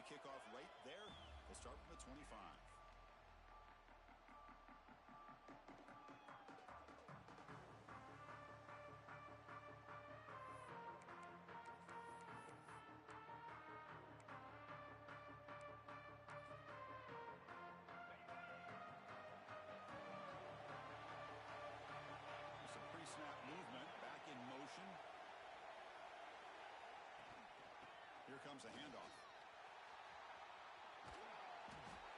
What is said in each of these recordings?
kickoff right there. We'll start from the 25. Snap movement, back in motion. Here comes a handoff.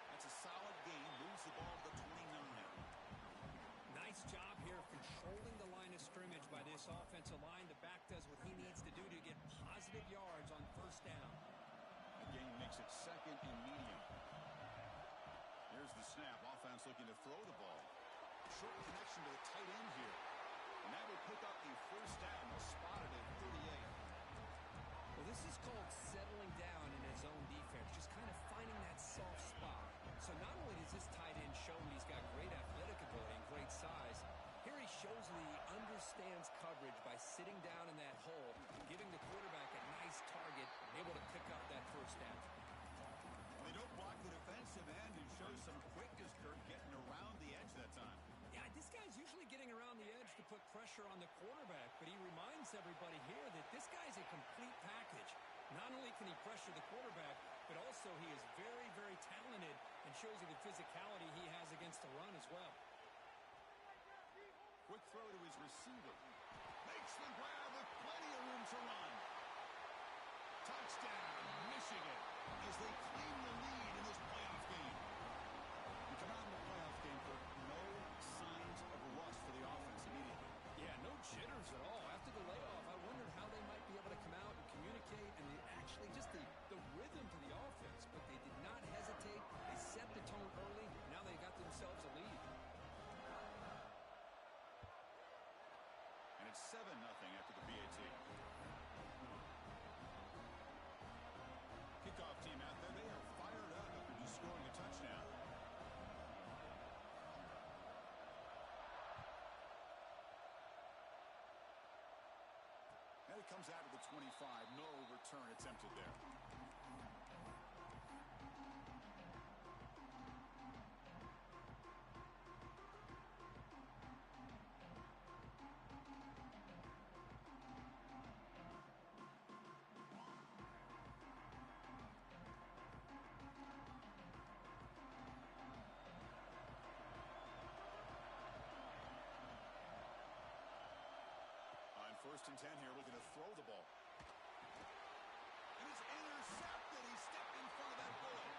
That's a solid gain, moves the ball to the 29. Nice job here controlling the line of scrimmage by this offensive line. The back does what he needs to do to get positive yards on first down. The gain makes it second and medium. Here's the snap. Offense looking to throw the ball. Short connection to the tight end here. And that will pick up the first down. They'll spot it at 38. Well, this is called settling down in his own defense, just kind of finding that soft spot. So not only does this tight end show that he's got great athletic ability and great size, here he shows that he understands coverage by sitting down in that hole, giving the quarterback a nice target, able to pick up that first down. They don't block the defensive end and show some quickness, Kirk, getting around the edge that time. Yeah, this guy's usually getting around the edge to put pressure on the quarterback, but he reminds everybody here that this guy's a complete package. Not only can he pressure the quarterback, but also he is very, very talented and shows you the physicality he has against the run as well. Quick throw to his receiver. Makes the grab with plenty of room to run. Touchdown, Michigan, as they claim the lead in this playoff game. We come out in the playoff game for no signs of a rust for the offense immediately. Yeah, no jitters at all. After the layoff, I wondered how they might be able to come out and communicate and actually just the rhythm to the offense. But they did not hesitate. They set the tone early. Now they got themselves a lead. And it's 7-0 after the PAT. Kickoff team out there. They are fired up after just scoring a touchdown. And it comes out of the 25. No return attempted there. First and 10 here, looking to throw the ball. And it's intercepted. He stepped in front of that bullet.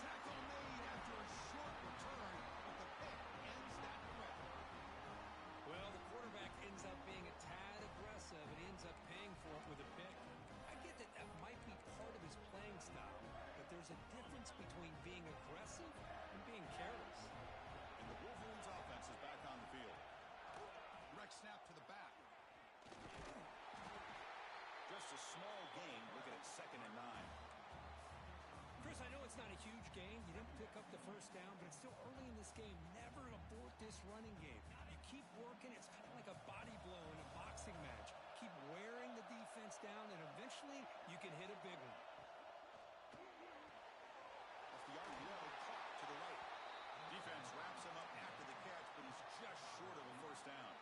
Tackle made after a short return, but the pick ends that threat. Well, the quarterback ends up being a tad aggressive and ends up paying for it with a pick. I get that that might be part of his playing style, but there's a difference between being aggressive and being careless. And the Wolverines offense is back on the field. Direct snap to the back. Just a small gain, looking at 2nd and 9. Chris, I know it's not a huge gain. You didn't pick up the first down, but it's still early in this game. Never abort this running game. You keep working. It's kind of like a body blow in a boxing match. Keep wearing the defense down, and eventually you can hit a big one. Off the RPO, caught to the right. Defense wraps him up after the catch, but he's just short of a first down.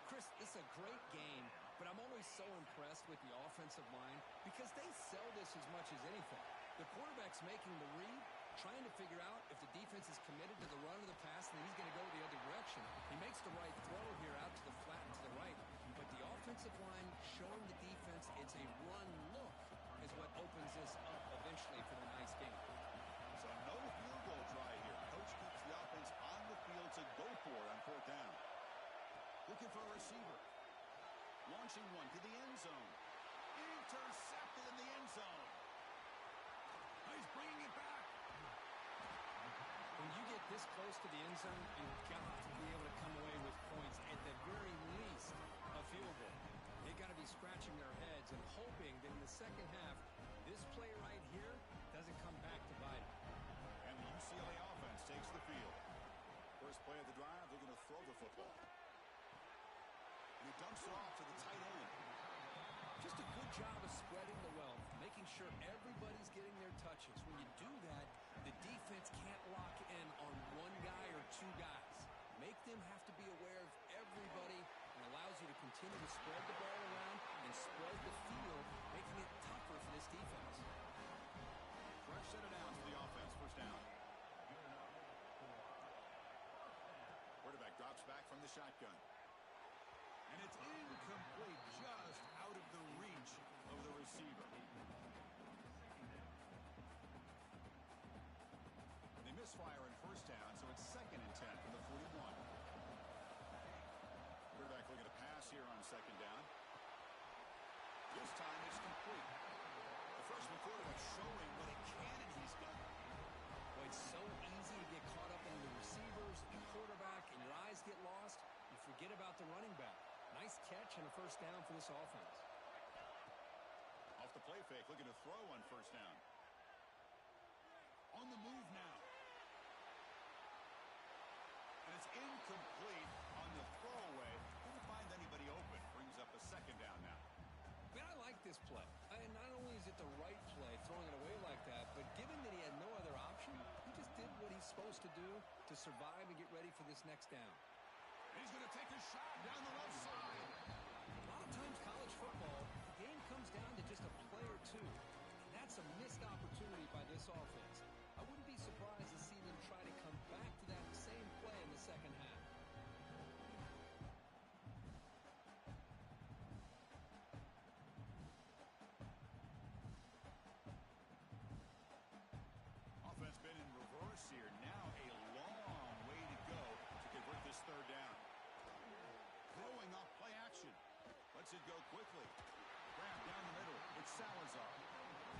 Chris, it's a great game, but I'm always so impressed with the offensive line because they sell this as much as anything. The quarterback's making the read, trying to figure out if the defense is committed to the run or the pass, and then he's going to go the other direction. He makes the right throw here out to the flat and to the right, but the offensive line showing the defense it's a run look is what opens this up eventually for the nice game. So no field goal try here. Coach keeps the offense on the field to go for it on 4th down. Looking for a receiver. Launching one to the end zone. Intercepted in the end zone. He's bringing it back. When you get this close to the end zone, you've got to be able to come away with points, at the very least, a field goal. They've got to be scratching their heads and hoping that in the second half, this play right here doesn't come back to bite them. And the UCLA offense takes the field. First play of the drive, they're going to throw the football. And he dumps it off to the tight end. Just a good job of spreading the wealth, making sure everybody's getting their mismatches. When you do that, the defense can't lock in on one guy or two guys. Make them have to be aware of everybody and allows you to continue to spread the ball around and spread the field, making it tougher for this defense. Fresh set of downs for the offense. First down. Quarterback drops back from the shotgun. And it's incomplete, just out of the reach of the receiver. They misfire in first down, so it's 2nd and 10 from the 41. Quarterback looking to pass here on 2nd down. This time it's complete. The freshman quarterback showing what a cannon he's got. Well, it's so easy to get caught up in the receivers and the quarterback, and your eyes get lost. You forget about the running back. Nice catch and a first down for this offense. Off the play fake, looking to throw on first down. On the move now. And it's incomplete on the throwaway. Couldn't find anybody open. Brings up a 2nd down now. Man, I like this play. And not only is it the right play, throwing it away like that, but given that he had no other option, he just did what he's supposed to do to survive and get ready for this next down. He's going to take a shot down the left side. A lot of times college football, the game comes down to just a play or two. And that's a missed opportunity by this offense. I wouldn't be surprised to see them try to come back to that same play in the second half. Offense been in reverse here. Now a long way to go to convert this 3rd down. Throwing off play action. Lets it go quickly. Grab down the middle. It's Salazar.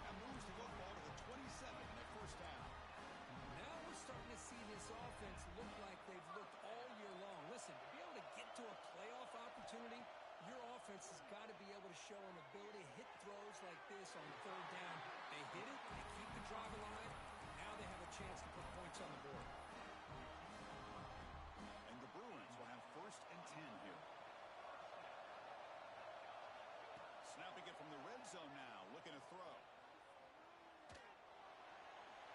Now moves the football to the 27 and their first down. Now we're starting to see this offense look like they've looked all year long. Listen, to be able to get to a playoff opportunity, your offense has got to be able to show an ability to hit throws like this on 3rd down. They hit it, they keep the drive alive. Now they have a chance to put points on the board. And the Bruins will have 1st and 10 here. Snapping it from the red zone now, looking to throw.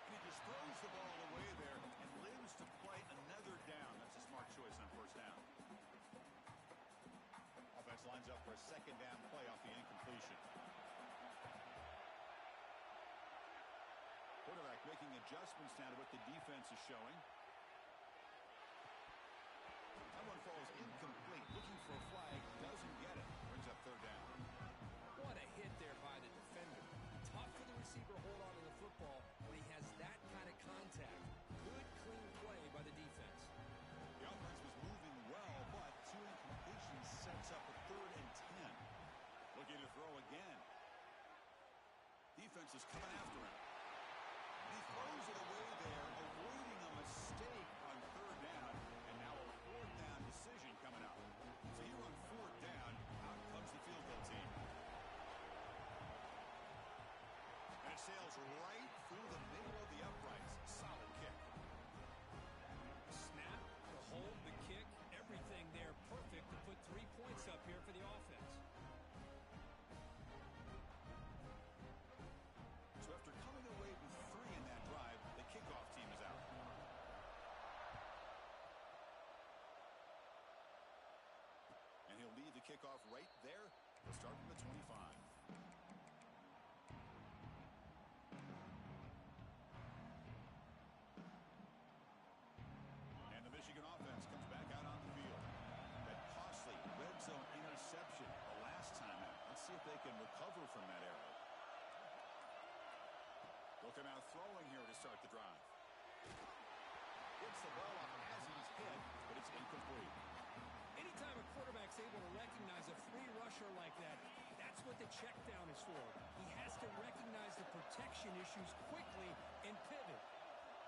And he just throws the ball away there and lives to play another down. That's a smart choice on first down. Offense lines up for a 2nd down play off the incompletion. Quarterback making adjustments now to what the defense is showing. That one falls incomplete. Looking for a flag. Doesn't get it. Brings up 3rd down. What a hit there by the defender. Tough for the receiver to hold on to the football when he has that kind of contact. Good, clean play by the defense. The offense was moving well, but 2 incompletions sets up a 3rd and 10. Looking to throw again. Defense is coming after him. He throws it away there, avoiding a mistake on 3rd down, and now a 4th down decision coming up. So here on 4th down, out comes the field goal team. And it sails right through the middle of the uprights. Solid kick. Snap, the hold, the kick, everything there perfect to put 3 points up here for the offense. So after coming away with 3 in that drive, the kickoff team is out. And he'll lead the kickoff right there. He'll start from the 25. And the Michigan offense comes back out on the field. That costly red zone interception the last time out. Let's see if they can recover from that error. Looking out throwing here to start the drive. Gets the ball off as he's hit, but it's incomplete. Anytime a quarterback's able to recognize a free rusher like that, that's what the check down is for. He has to recognize the protection issues quickly and pivot.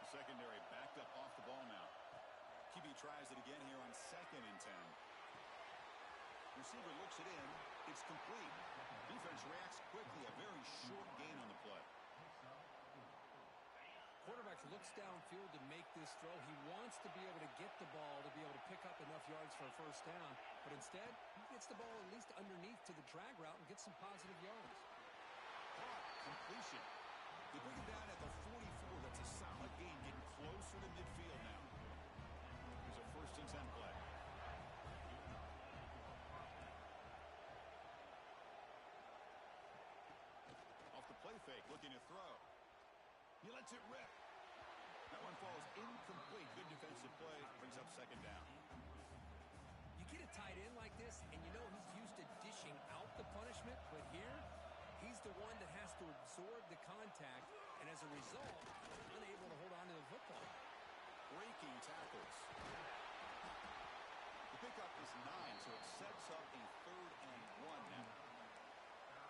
The secondary backed up off the ball now. QB tries it again here on 2nd and 10. Receiver looks it in. It's complete. Defense reacts quickly. A very short gain on the play. Quarterback looks downfield to make this throw. He wants to be able to get the ball to be able to pick up enough yards for a first down. But instead, he gets the ball at least underneath to the drag route and gets some positive yards. Caught. Completion. They bring him down at the 44. That's a solid gain, getting closer to midfield now. Here's a 1st and 10 play. Off the play fake, looking to throw. He lets it rip. That one falls incomplete. Good defensive play. Brings up 2nd down. You get a tight end like this, and you know he's used to dishing out the punishment, but here, he's the one that has to absorb the contact, and as a result, unable to hold on to the football. Breaking tackles. The pickup is 9, so it sets up a 3rd and 1 now.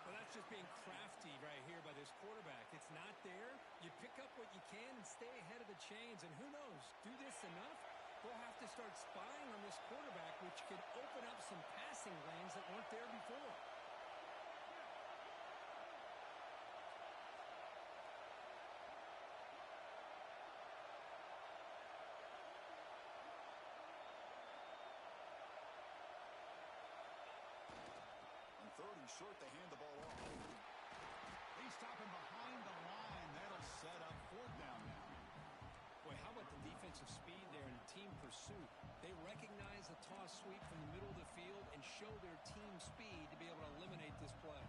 Well, that's just being crafty right here by this quarterback. It's not there. You pick up what you can and stay ahead of the chains, and who knows, do this enough, they'll have to start spying on this quarterback, which could open up some passing lanes that weren't there before. On 3rd and short, they hand the ball off. They stop him behind the line. That'll set up 4th down now. Boy, how about the defensive speed there and team pursuit? They recognize the toss sweep from the middle of the field and show their team speed to be able to eliminate this play.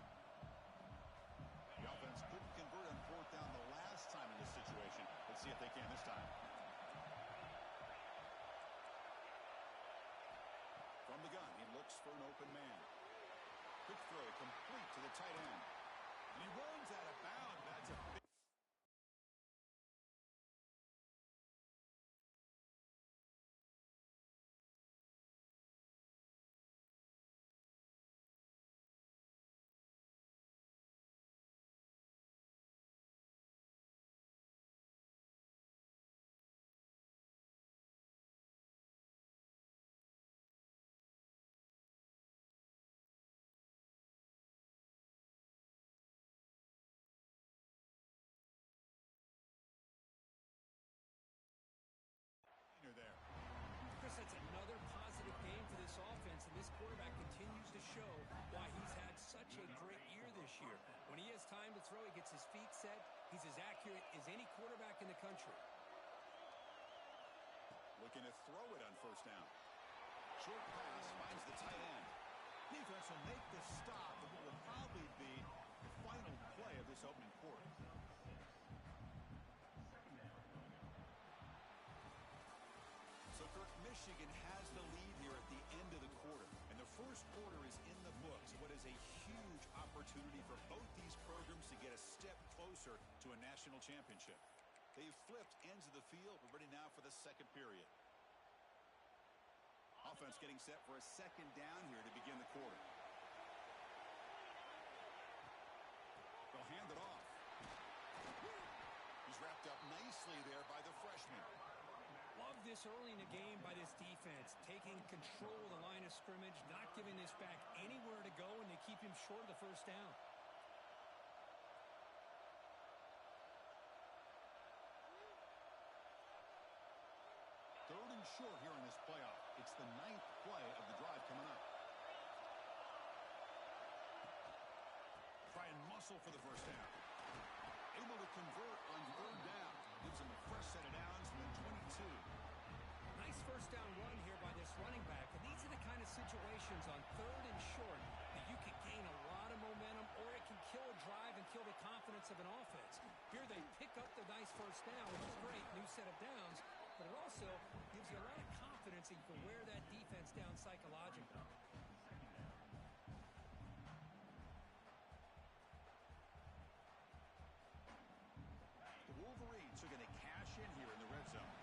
The offense couldn't convert on 4th down the last time in this situation. Let's see if they can this time. From the gun, he looks for an open man. Quick throw, complete to the tight end. And he runs out of bounds. That's a big... there. Chris, that's another positive game for this offense, and this quarterback continues to show why he's had such a great year this year. When he has time to throw, he gets his feet set. He's as accurate as any quarterback in the country. Looking to throw it on 1st down. Short pass finds the tight end. Defense will make the stop of what will probably be the final play of this opening quarter. So Kirk, Michigan has the lead here at the end of the quarter. And the first quarter is in the books. What is a huge opportunity for both these programs to get a step closer to a national championship. They've flipped ends of the field. We're ready now for the 2nd period. Offense getting set for a 2nd down here to begin the quarter. They'll hand it off. He's wrapped up nicely there by the freshman. Love this early in the game by this defense, taking control of the line of scrimmage, not giving this back anywhere to go, and they keep him short of the 1st down. Third and short here in this playoff. It's the 9th play of the drive coming up. Try and muscle for the 1st down. Able to convert on 3rd down. Gives him a fresh set of downs and then 22. Nice 1st down run here by this running back. And these are the kind of situations on 3rd and short that you can gain a lot of momentum, or it can kill a drive and kill the confidence of an offense. Here they pick up the nice 1st down, which is great, new set of downs, but it also gives you a lot of confidence that you can wear that defense down psychologically. The Wolverines are going to cash in here in the red zone.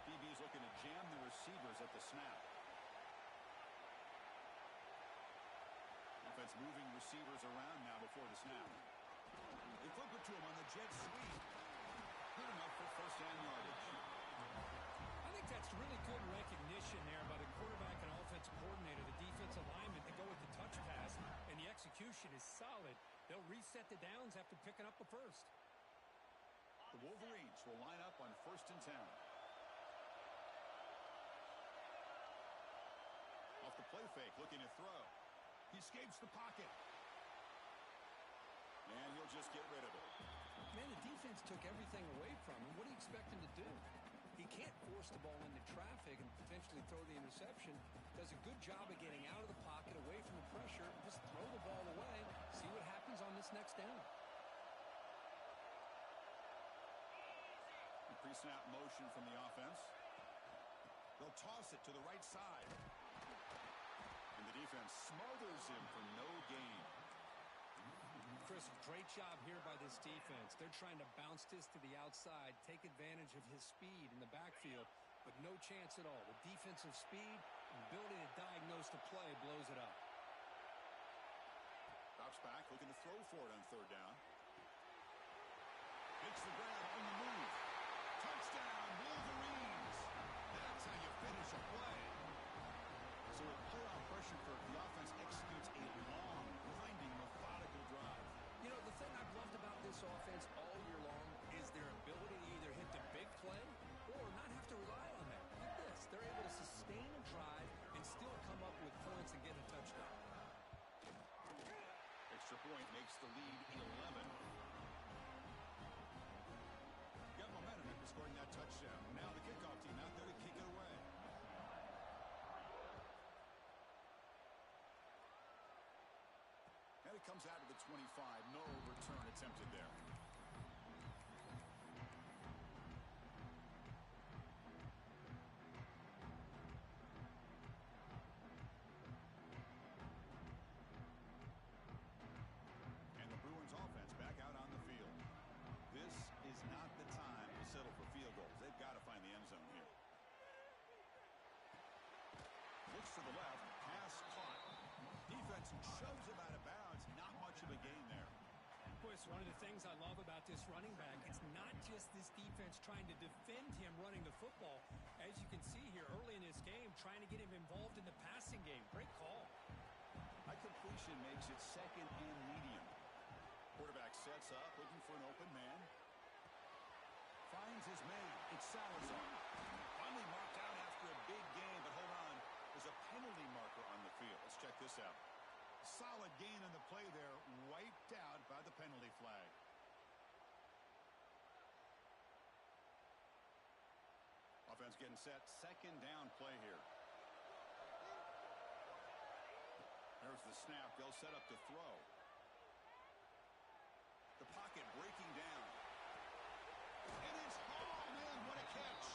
DB's looking to jam the receivers at the snap. Offense moving receivers around now before the snap. They flip it to him on the jet sweep. Good enough for 1st down yardage. I think that's really good recognition there by the quarterback and offensive coordinator, the defensive lineman, to go with the touch pass, and the execution is solid. They'll reset the downs after picking up the 1st. The Wolverines will line up on 1st and 10. Off the play fake, looking to throw. He escapes the pocket. And he'll just get rid of it. Man, the defense took everything away from him. What do you expect him to do? He can't force the ball into traffic and potentially throw the interception. Does a good job of getting out of the pocket, away from the pressure, and just throw the ball away. See what happens on this next down. Pre-snap motion from the offense. They'll toss it to the right side. And the defense smothers him for no gain. Chris, great job here by this defense. They're trying to bounce this to the outside, take advantage of his speed in the backfield, but no chance at all. The defensive speed and ability to diagnose the play blows it up. Drops back, looking to throw for it on third down. Makes the grab on the move. Touchdown, Wolverines! That's how you finish a play. So with playoff pressure, the offense executes a long, grinding, methodical drive. You know, the thing I've loved about this offense all year long is their ability to either hit the big play or not have to rely on that. Look at this. They're able to sustain a drive and still come up with points and get a touchdown. Extra point makes the lead 11. Got momentum after scoring that touchdown. Now the kickoff team out there to kick it away. And it comes out to the 25. No return attempted there. And the Bruins offense back out on the field. This is not the time to settle for field goals. They've got to find the end zone here. Looks to the left. Pass caught. Defense shoves him out of bounds. Not much of a gain there. Boy, it's one of the things I love about this running back. It's not just this defense trying to defend him running the football. As you can see here early in this game, trying to get him involved in the passing game. Great call. High completion makes it second and medium. Quarterback sets up, looking for an open man. Finds his man. It's Salazar. Finally marked out after a big gain, but hold on. There's a penalty marker on the field. Let's check this out. Solid gain on the play there, wiped out by the penalty flag. Offense getting set. Second down play here. There's the snap. They'll set up to throw. The pocket breaking down. And it's hauled in. What a catch.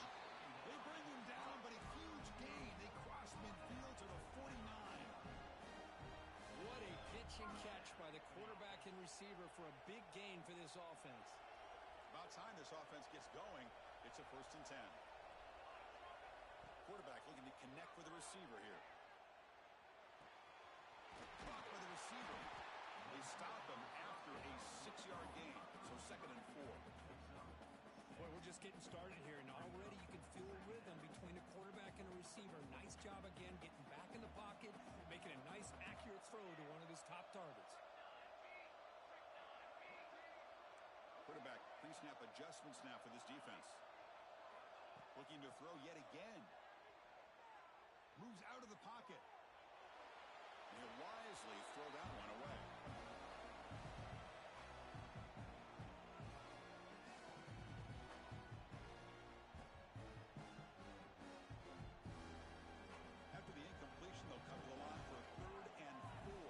They bring him down, but a huge gain. They cross midfield to the 49. What a pitch and catch by the quarterback and receiver for a big gain for this offense. About time this offense gets going. It's a 1st and 10. Quarterback looking to connect with the receiver here. Blocked by the receiver. They stop him after a 6-yard gain. So 2nd and 4. Boy, we're just getting started here, and already you can feel a rhythm between the quarterback and the receiver. Nice job again getting back in the pocket, making a nice, accurate throw to one of his top targets. Quarterback pre-snap adjustments now for this defense. Looking to throw yet again. Moves out of the pocket. And he'll wisely throw that one away. After the incompletion, they'll come to the line for a 3rd and 4.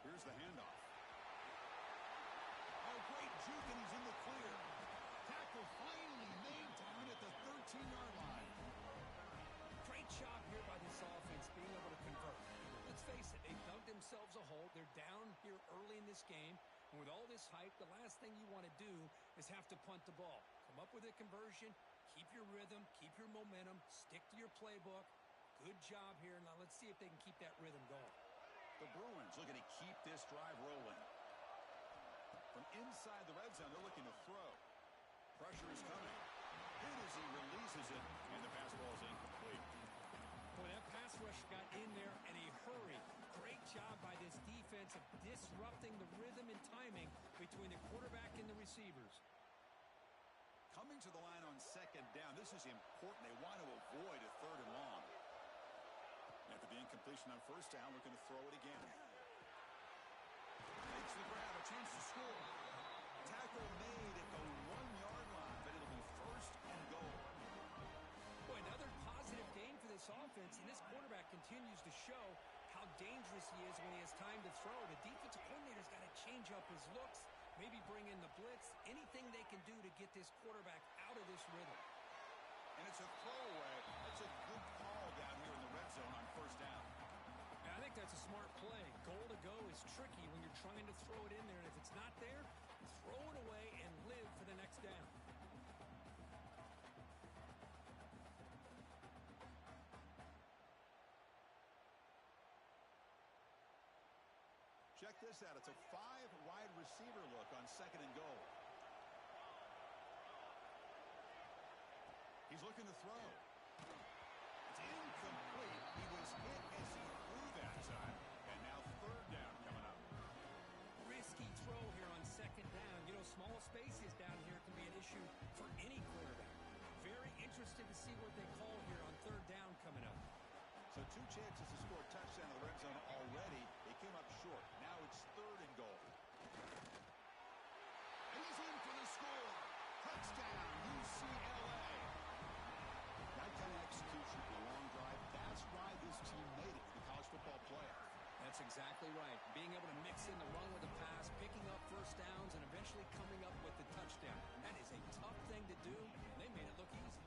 Here's the handoff. Oh, great juke, and he's in the clear. Tackle finally made down at the 13-yard line. Great job here by this offense being able to convert. Let's face it, they've dug themselves a hole. They're down here early in this game. And with all this hype, the last thing you want to do is have to punt the ball. Come up with a conversion, keep your rhythm, keep your momentum, stick to your playbook. Good job here. Now let's see if they can keep that rhythm going. The Bruins looking to keep this drive rolling. From inside the red zone, they're looking to throw. Pressure is coming. Hit as he releases it, and the pass ball is incomplete. Boy, that pass rush got in there in a hurry. Great job by this defense of disrupting the rhythm and timing between the quarterback and the receivers. Coming to the line on 2nd down. This is important. They want to avoid a 3rd and long. After the incompletion on 1st down, looking to throw it again. makes the grab, a chance to score. Tackle made at the 1-yard line, but it'll be first and goal. Boy, another positive game for this offense, and this quarterback continues to show how dangerous he is when he has time to throw. The defensive coordinator's got to change up his looks, maybe bring in the blitz, anything they can do to get this quarterback out of this rhythm. And it's a throwaway. That's a good call down here in the red zone on first down. And I think that's a smart play. Goal to go is tricky when you're trying to throw it in there, and if it's not there, throw it away and live for the next down. Check this out. It's a 5-wide receiver look on second and goal. He's looking to throw. It's incomplete. He was hit as he threw that time. And now third down coming up. Risky throw here on second down. You know, small spaces down here can be an issue for any quarterback. Very interested to see what they call here on third down coming up. So 2 chances to score a touchdown in the red zone already. They came up short. Now it's third and goal. And he's in for the score. Touchdown, UCLA. That kind of execution for a long drive. That's why this team made it to the college football playoff. That's exactly right. Being able to mix in the run with the pass, picking up first downs, and eventually coming up with the touchdown. That is a tough thing to do, and they made it look easy.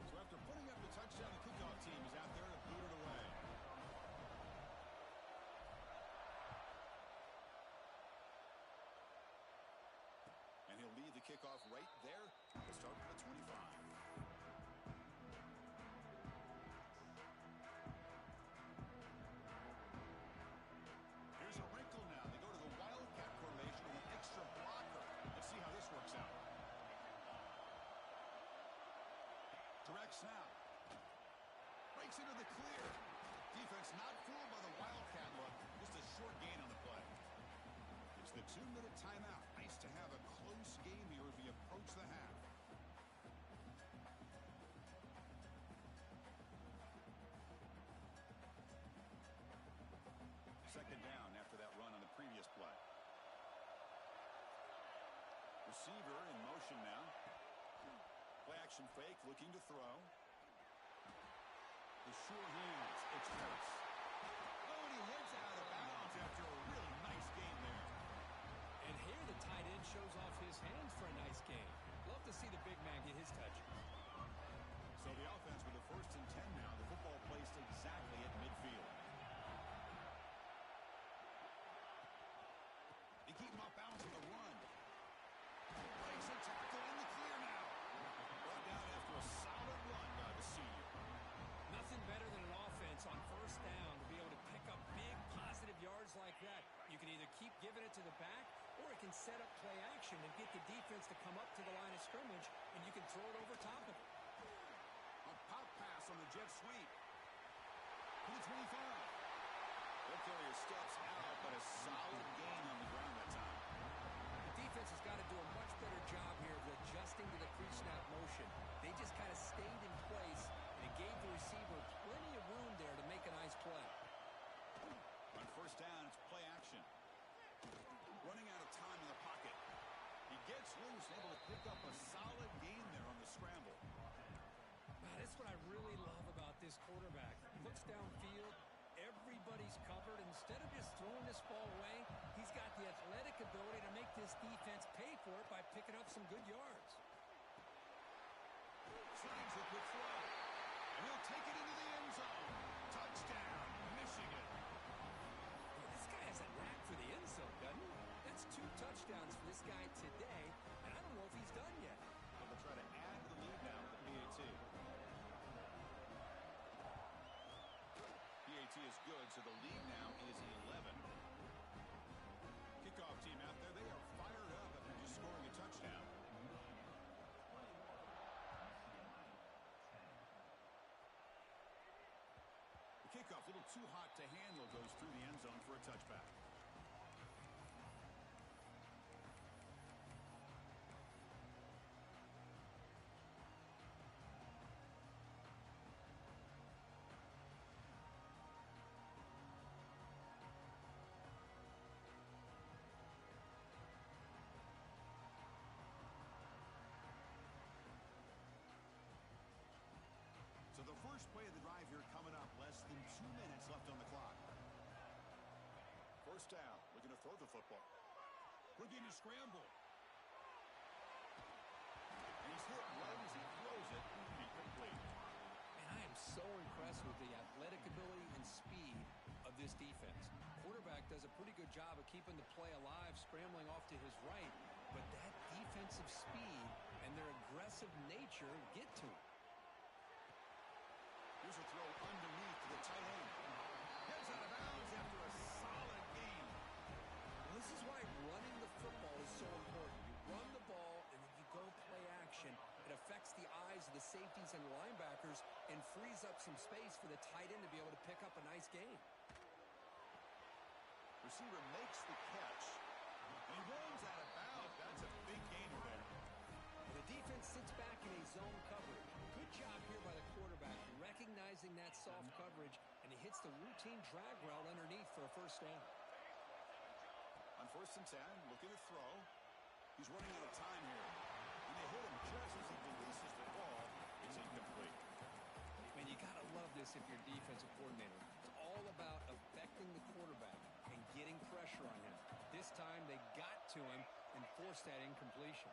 So after putting up the touchdown, the kickoff team is out there to boot it away. And he'll lead the kickoff right there. We'll start with the 25. Here's a wrinkle now. They go to the wildcat formation with an extra blocker. Let's see how this works out. Direct snap. Breaks into the clear. Defense not fooled by the wildcat look. Just a short gain on the play. It's the 2-minute timeout. Nice to have a close game here as we approach the half. Second down after that run on the previous play. Receiver in motion now. Play action fake, looking to throw. The sure hands. It's Hurts. Oh, and he heads out of bounds after a really nice game there. And here the tight end shows off his hands for a nice game. Love to see the big man get his touches. So the offense with a 1st and 10 now. The football placed exactly at midfield. They keep him off balance on the run. Breaks a tackle in the clear now. Brought down after a solid run by the senior. Nothing better than an offense on first down to be able to pick up big positive yards like that. You can either keep giving it to the back, or it can set up play action and get the defense to come up to the line of scrimmage, and you can throw it over top of it. A pop pass on the jet sweep. To the 25. Ball carrier steps out, but a solid gain on the ground that time. The defense has got to do a much better job here of adjusting to the pre-snap motion. They just kind of stayed in place, and it gave the receiver plenty of room there to make a nice play. On first down, it's play action. Running out of time in the pocket. He gets loose, able to pick up a solid gain there on the scramble. That's what I really love about this quarterback. Looks downfield. Everybody's covered. Instead of just throwing this ball away, he's got the athletic ability to make this defense pay for it by picking up some good yards. Slides a quick throw. And he'll take it into the end zone. Touchdown, Michigan. Well, this guy has a knack for the end zone, doesn't he? That's 2 touchdowns for this guy today, and I don't know if he's done yet. But they'll try to add to the lead now with the PAT. PAT is good, so the lead now is 11. Kickoff team out there, they are fired up after just scoring a touchdown. The kickoff, a little too hot to handle, goes through the end zone for a touchback. 2 minutes left on the clock. First down, looking to throw the football. Looking to scramble. And he's hit right as he throws it. Incomplete. And I am so impressed with the athletic ability and speed of this defense. Quarterback does a pretty good job of keeping the play alive, scrambling off to his right, but that defensive speed and their aggressive nature get to him. Here's a throw underneath to the tight end. Heads out of bounds after a solid game. Well, this is why running the football is so important. You run the ball, and then you go play action. It affects the eyes of the safeties and linebackers and frees up some space for the tight end to be able to pick up a nice game. Receiver makes the catch. And he runs out of bounds. That's a big gainer there. And the defense sits back in a zone coverage. Good job here by the quarterback, recognizing that soft coverage, and he hits the routine drag route underneath for a first down. On 1st and 10, looking to throw. He's running out of time here. And they hit him just as he releases the ball. It's incomplete. Man, you got to love this if you're defensive coordinator. It's all about affecting the quarterback and getting pressure on him. This time they got to him and forced that incompletion.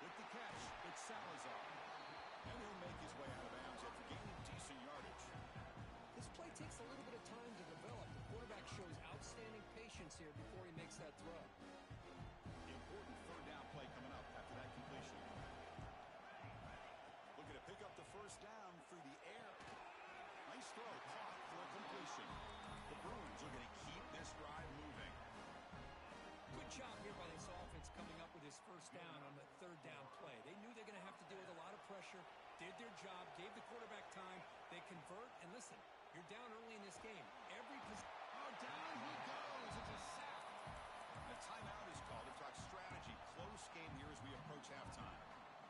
With the catch, it's Salazar. And he'll make his way out of bounds after gaining decent yardage. This play takes a little bit of time to develop. The quarterback shows outstanding patience here before he makes that throw. Important 3rd down play coming up after that completion. Looking to pick up the first down through the air. Nice throw, caught for a completion. The Bruins are going to keep this drive moving. Good job here by this offense coming up with his first down on the 3rd down play. They knew they're going to have to deal with a lot of pressure, did their job, gave the quarterback time. They convert, and listen, you're down early in this game. Down he goes. It's a sack. A timeout is called to talk strategy. Close game here as we approach halftime.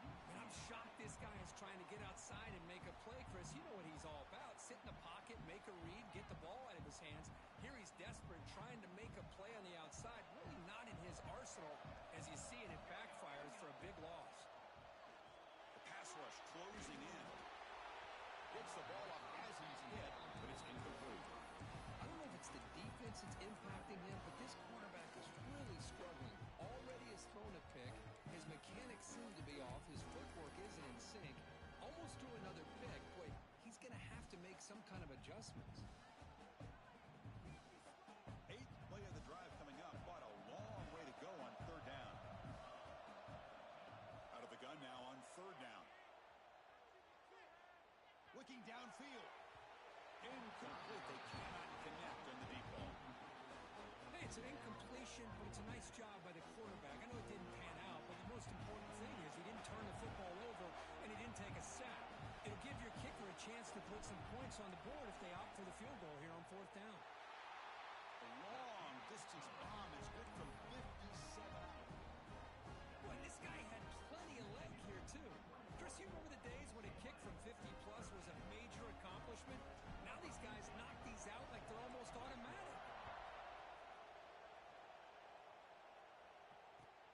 And I'm shocked this guy is trying to get outside and make a play, Chris. You know what he's all about. Sit in the pocket, make a read, get the ball out of his hands. Here he's desperate, trying to make a play on the outside. Really not in his arsenal. As you see, and it backfires for a big loss. The pass rush closing in. Gets the ball up as he's hit, but it's incomplete. I don't know if it's the defense that's impacting him, but this quarterback is really struggling. Already has thrown a pick. His mechanics seem to be off. His footwork isn't in sync. Almost threw another pick. Boy, he's going to have to make some kind of adjustments. 8th play of the drive coming up, but a long way to go on 3rd down. Out of the gun now on 3rd down. Looking downfield. Incomplete. They cannot connect on the deep ball. Hey, it's an incompletion, but it's a nice job by the quarterback. I know it didn't pan out, but the most important thing is he didn't turn the football over and he didn't take a sack. It'll give your kicker a chance to put some points on the board if they opt for the field goal here on 4th down. A long distance bomb is good from 57 out. Well, this guy had plenty of leg here, too. Chris, you remember the days when a kick from 50-plus was a major accomplishment? Now these guys knock these out like they're almost automatic.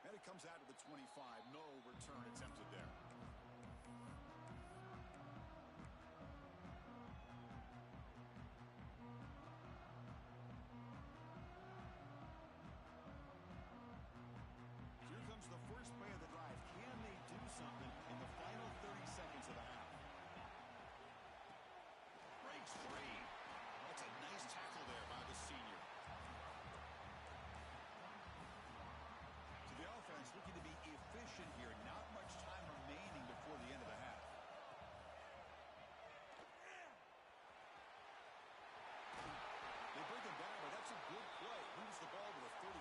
And it comes out to the 25. No return attempted there. Here comes the first play of the drive. Can they do something in the final 30 seconds of the half? Breaks free. That's a nice tackle there by the senior. The offense looking to be efficient here. Not much time remaining before the end of the half. They bring him down, but that's a good play. Moves the ball to the 39.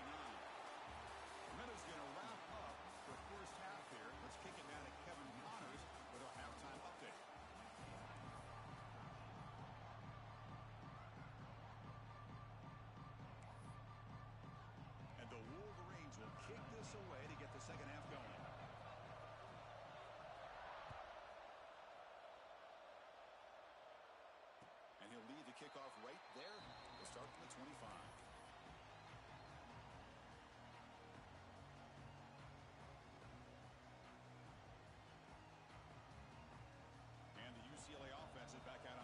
Meadows going to wrap up the first half here. Let's kick it down to Kevin Connors with our halftime update. And the Wolverines will kick this away to get the second half going. And he'll lead the kickoff right there. We'll start from the 25. And the UCLA offense is back out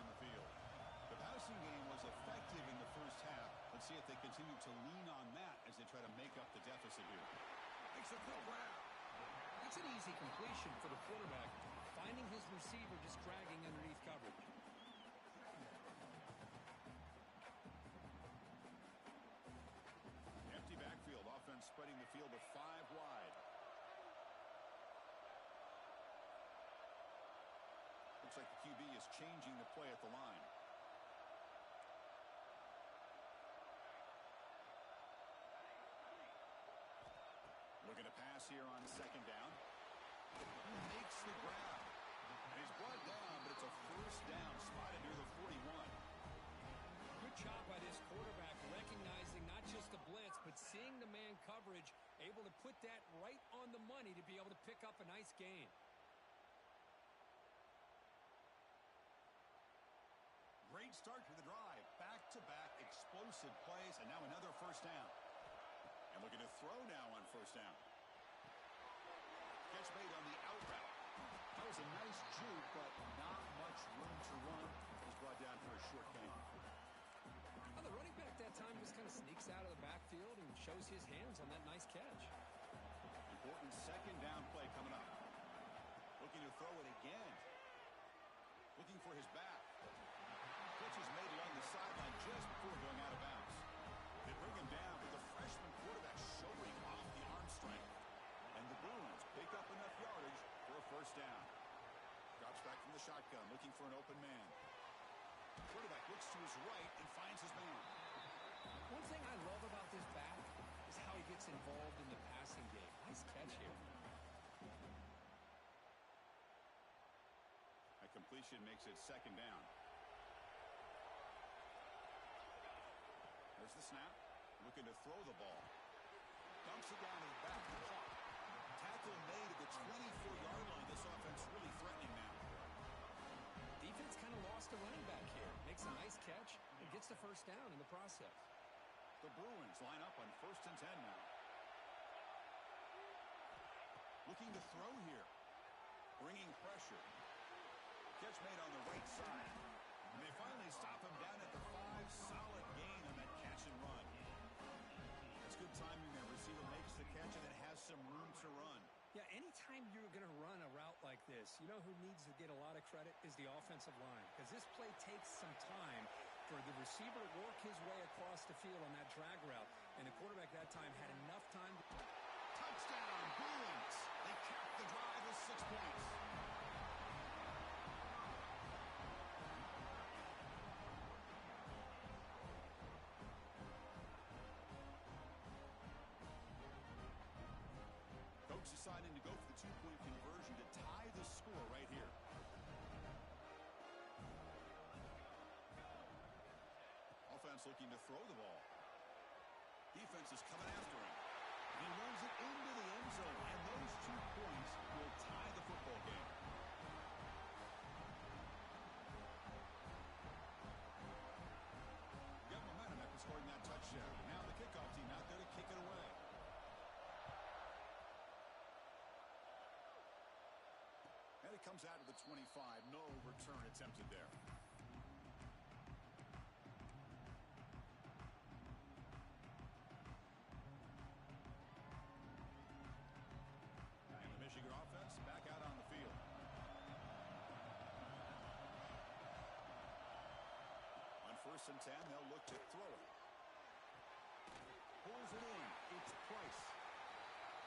see if they continue to lean on that as they try to make up the deficit here. Makes a quick grab. That's an easy completion for the quarterback, finding his receiver just dragging underneath coverage. Empty backfield, offense spreading the field with 5 wide. Looks like the QB is changing the play at the line. Looking to pass here on second down. He makes the grab. And he's brought down, but it's a first down spotted near the 41. Good job by this quarterback, recognizing not just the blitz, but seeing the man coverage, able to put that right on the money to be able to pick up a nice gain. Great start to the drive. Back-to-back explosive plays, and now another first down. And looking to throw now on first down. Catch made on the out route. That was a nice juke, but not much room to run. He's brought down for a short gain. Well, the running back that time just kind of sneaks out of the backfield and shows his hands on that nice catch. Important second down play coming up. Looking to throw it again. Looking for his back. Catch is made along the sideline just before going out of bounds. They bring him down with the freshman quarterback showing off the arm strength. And the Bruins pick up enough yardage for a first down. Drops back from the shotgun, looking for an open man. Quarterback looks to his right and finds his man. One thing I love about this back is how he gets involved in the passing game. Nice catch here. A completion makes it second down. There's the snap. Looking to throw the ball. Dumps it down to the back. Caught. Tackle made at the 24-yard line. This offense really threatening now. Defense kind of lost a running back here. Makes a nice catch and gets the first down in the process. The Bruins line up on 1st and 10 now. Looking to throw here. Bringing pressure. Catch made on the right side. And they finally stop him down at the 5. Solid gain on that catch and run. That's good timing there. Receiver makes the catch and then has some room to run. Yeah, anytime you're going to run a route like this, you know who needs to get a lot of credit is the offensive line. Because this play takes some time for the receiver to work his way across the field on that drag route. And the quarterback that time had enough time to... Touchdown, Bruins! They cap the drive with 6 points. Deciding to go for the 2-point conversion to tie the score right here. Offense looking to throw the ball. Defense is coming after him. He runs it into the end zone, and those 2 points will tie the football game. Got momentum after scoring that touchdown. Now the kickoff team out there to kick it away. And it comes out of the 25. No return attempted there. And the Michigan offense back out on the field. On 1st and 10, they'll look to throw it. Pulls it in. It's Price.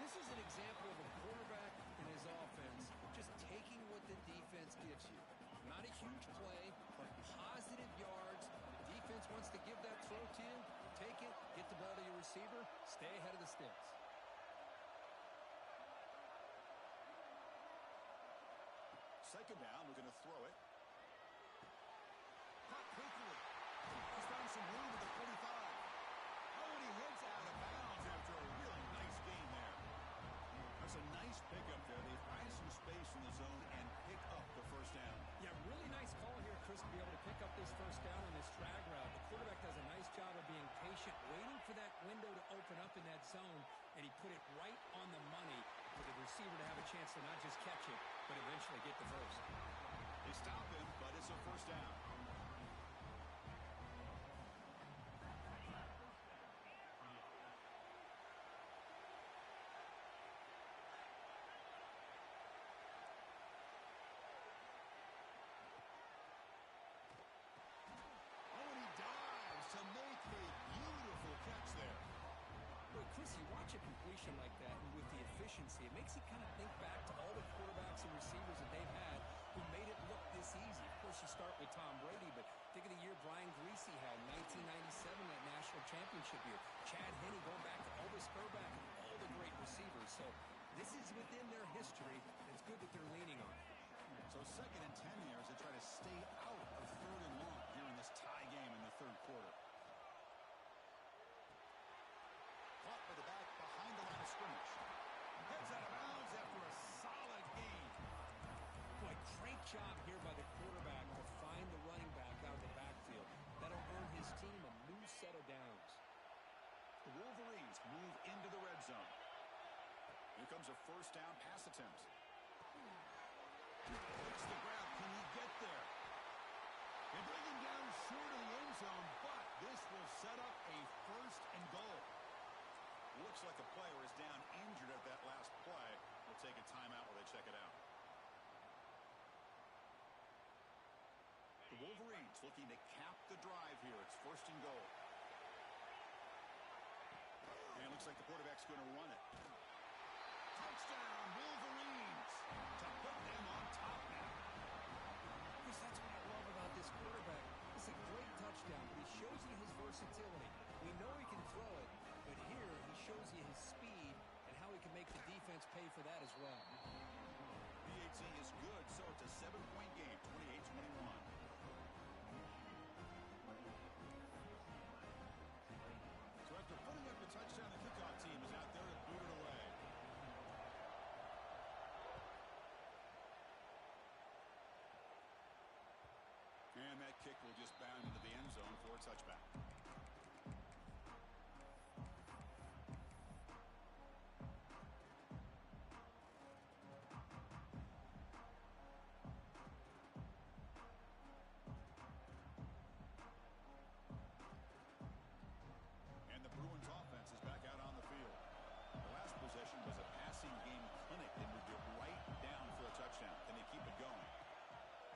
This is an example of a quarterback and his offense just taking what the defense gives you. Not a huge play, but positive yards. The defense wants to give that throw to you. Take it, get the ball to your receiver, stay ahead of the sticks. Second down, looking to throw it. Caught quickly. He's found some room at the 45. Oh, and he heads out of bounds after a really nice gain there. That's a nice pickup there. They find some space in the zone and pick up the first down. Yeah, really nice call here, Chris, to be able to pick up this first down on this drag route. The quarterback does a nice job of being patient, waiting for that window to open up in that zone, and he put it right on the money for the receiver to have a chance to not just catch it, but eventually get the first. They stop him, but it's a first down. you kind of think back to all the quarterbacks and receivers that they've had who made it look this easy. Of course, you start with Tom Brady, but think of the year Brian Greasy had in 1997, that national championship year. Chad Henne, going back to Elvis Burback and all the great receivers. So this is within their history. It's good that they're leaning on it. So 2nd and 10 here as they try to stay out of 3rd and long here in this tie game in the 3rd quarter. Caught by the back behind the line of scrimmage. Heads out of bounds after a solid gain. Boy, great job here by the quarterback to find the running back out of the backfield. That'll earn his team a new set of downs. The Wolverines move into the red zone. Here comes a 1st down pass attempt. Takes the grab. Can he get there? They bring him down short of the end zone, but this will set up a 1st and goal. Looks like a player is down injured at that last play. We'll take a timeout while they check it out. The Wolverines looking to cap the drive here. It's 1st and goal. And it looks like the quarterback's going to run it. Touchdown, Wolverines, to put them on top now. Chris, that's what I love about this quarterback. It's a great touchdown, but he shows you his versatility. We know he can throw it, but here he shows you his speed and how he can make the defense pay for that as well. PAT is good, so it's a 7-point game, 28-21. So after putting up the touchdown, the kickoff team is out there to boot it away. And that kick will just bound into the end zone for a touchback. And the Bruins offense is back out on the field. The last possession was a passing game clinic. They moved it right down for a touchdown. Can they keep it going?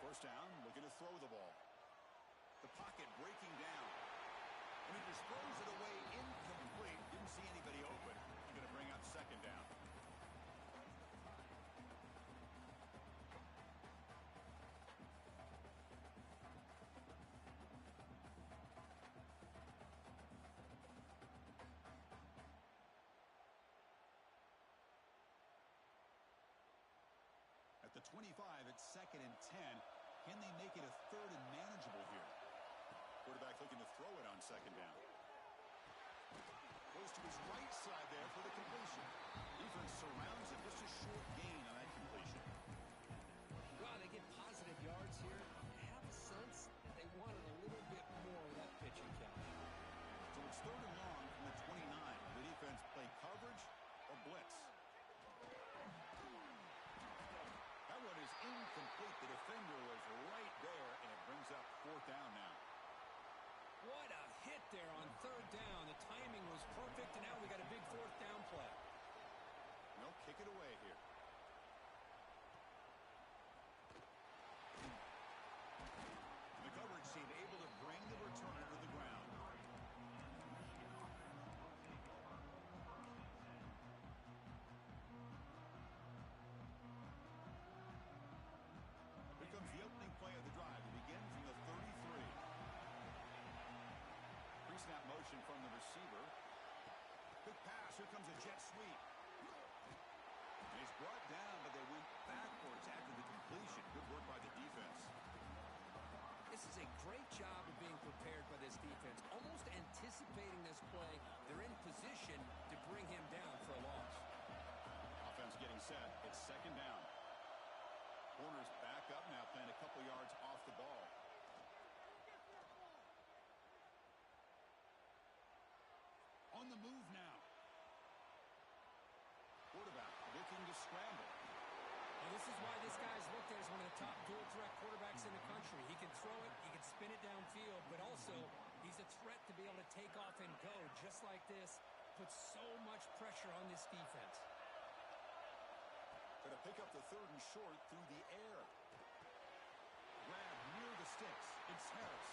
1st down, looking to throw the ball. The pocket breaking down. And he just throws it away incomplete. Didn't see anybody open. He's going to bring up 2nd down. At the 25, it's 2nd and 10. Can they make it a 3rd and manageable here? Quarterback looking to throw it on 2nd down. Goes to his right side there for the completion. Defense surrounds him. Just a short gain on that completion. Wow, they get positive yards here. I have a sense that they wanted a little bit more of that pitching count. So it's 3rd and long from the 29. The defense play coverage or blitz. That one is incomplete. The defender was right there, and it brings up 4th down now. What a hit there on 3rd down. The timing was perfect, and now we got a big 4th down play. They'll kick it away here. The coverage team able to bring the returner to the ground. Here comes the opening play of the drive to begin from the 33. Pre-snap motion from the receiver. Quick pass. Here comes a jet sweep. And he's brought down, but they went backwards after the completion. Good work by the defense. This is a great job of being prepared by this defense. Almost anticipating this play. They're in position to bring him down for a loss. Offense getting set. It's 2nd down. Corners back up now, playing a couple yards off the ball. On the move now. Quarterback looking to scramble. And this is why this guy's looked at as one of the top dual threat quarterbacks in the country. He can throw it, he can spin it downfield, but also he's a threat to be able to take off and go just like this. Puts so much pressure on this defense. Going to pick up the 3rd and short through the air. Grab near the sticks. It's Harris.